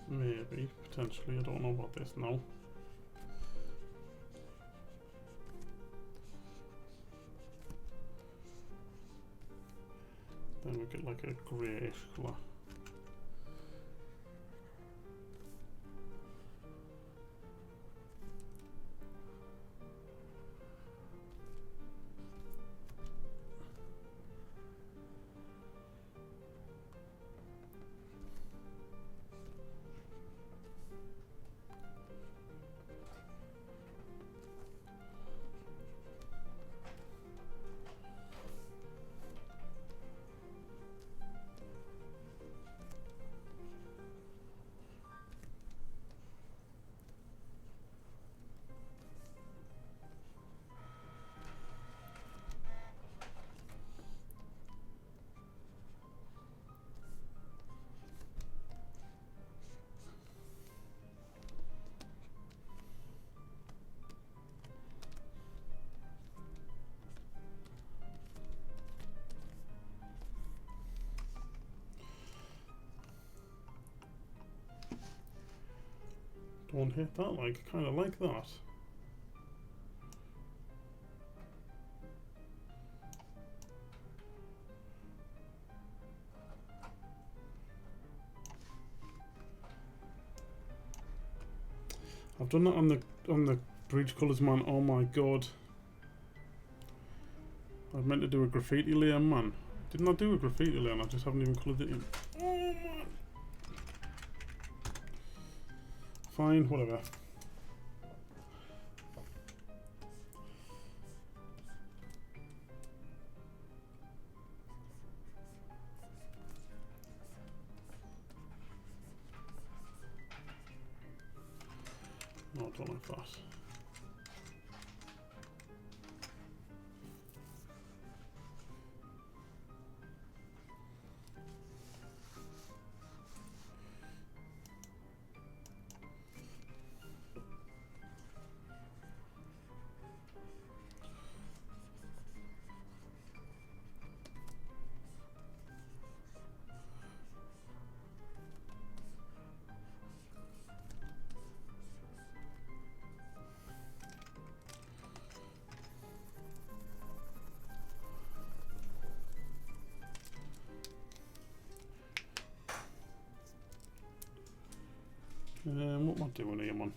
Speaker 1: Maybe, potentially, I don't know about this now. Then we get like a greyish colour. Don't hit that, like, kind of like that. I've done that on the bridge colours, man. Oh my god. I meant to do a graffiti layer, man. Didn't I do a graffiti layer? And I just haven't even coloured it in. Oh man. Fine, whatever. No, I don't like that. What am I doing here, man?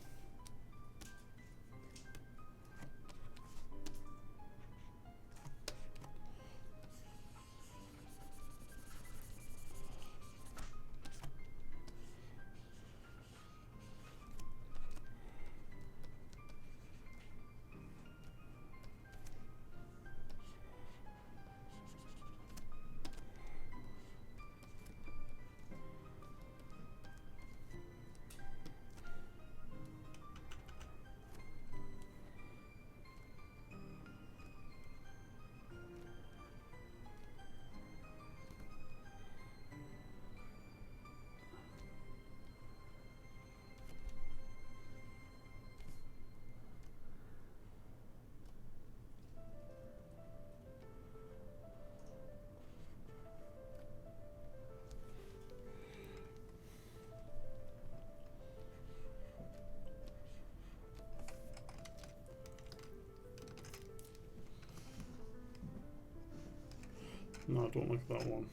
Speaker 1: No, I don't like that one.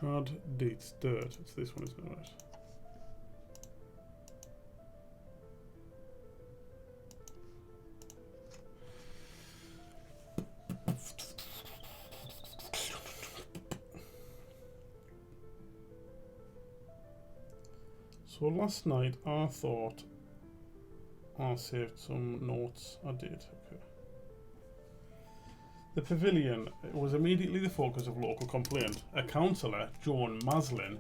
Speaker 1: Shard dates dirt. It's this one, isn't it? Right. So last night I thought I saved some notes. I did. Okay. The Pavillion was immediately the focus of local complaint. A councillor, Joan Maslin,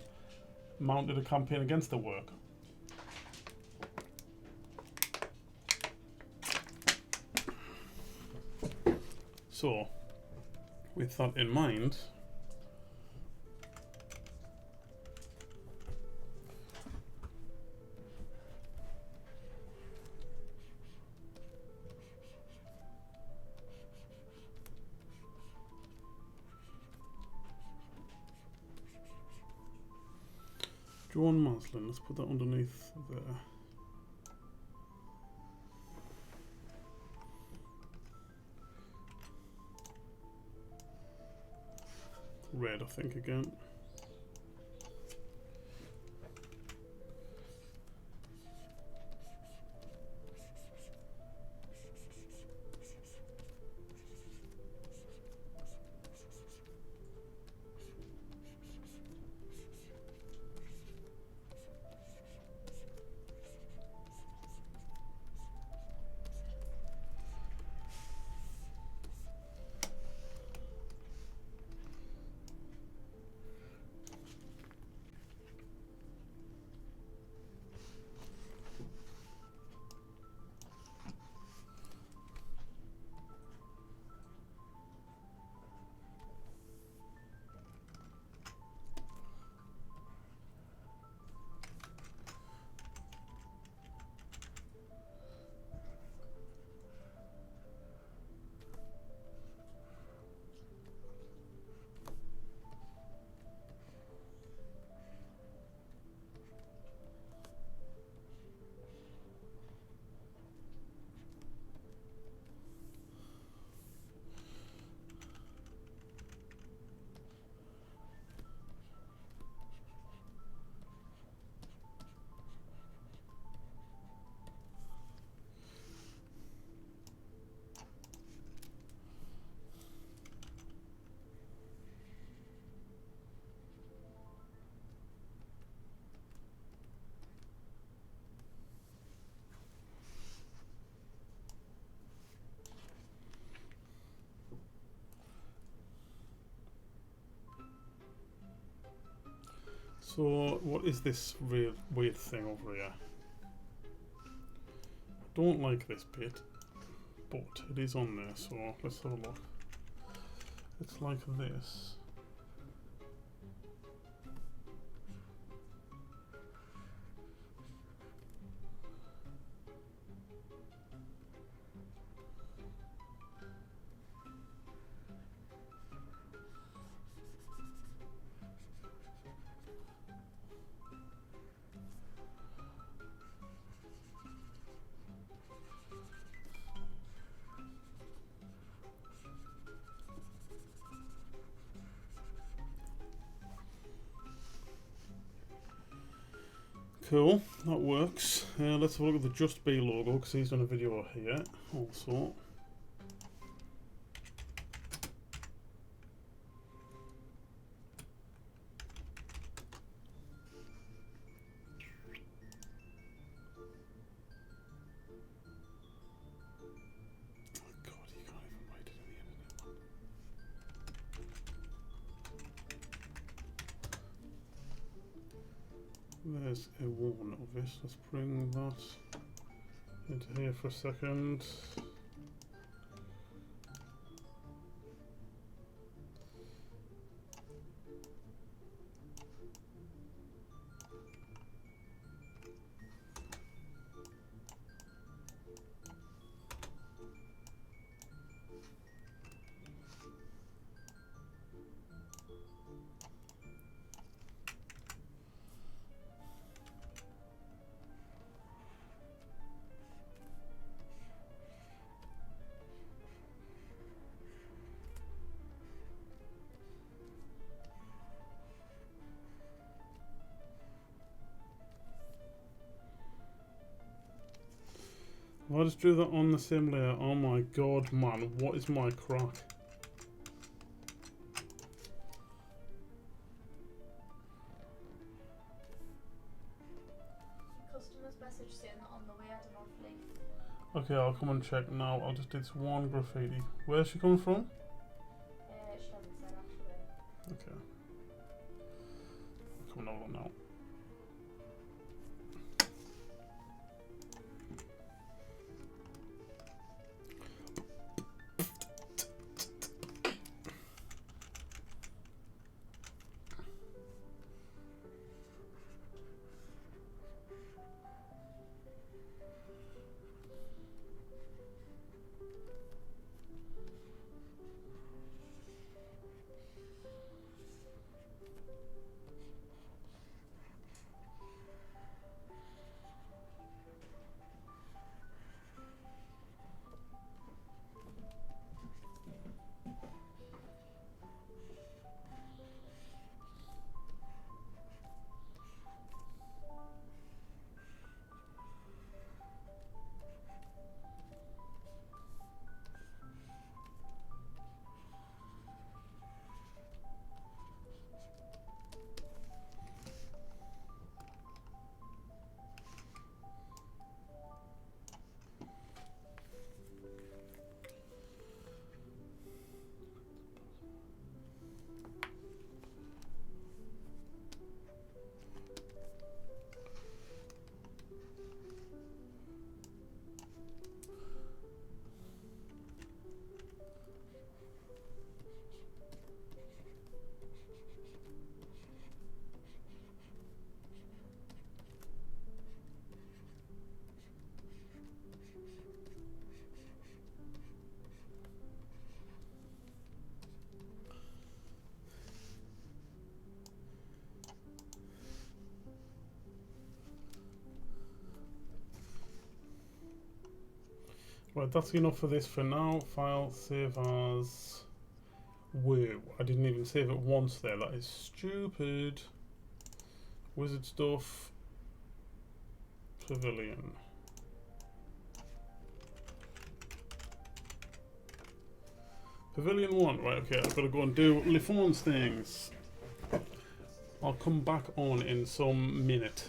Speaker 1: mounted a campaign against the work. So, with that in mind, John Maslin, let's put that underneath there. Red, I think, again. So, what is this weird thing over here? I don't like this bit, but it is on there, so let's have a look. It's like this. Cool, that works. Let's have a look at the Just Be logo, because he's done a video here also. God, you can't even write it in the internet. There's a one of it. Let's bring that into here for a second. I just drew that on the same layer. Oh my god, man, what is my crack?
Speaker 2: Customer's message saying that on the way, I don't know if Lee.
Speaker 1: Okay, I'll come and check now. I'll just do this one graffiti. Where's she coming from?
Speaker 2: She hasn't said actually.
Speaker 1: Okay. I'll come and have a look now. Right, that's enough for this for now. File, save as. Whoa, I didn't even save it once there. That is stupid. Wizard stuff. Pavillion. Pavillion 1. Right, okay, I've got to go and do Lifon's things. I'll come back on in some minute.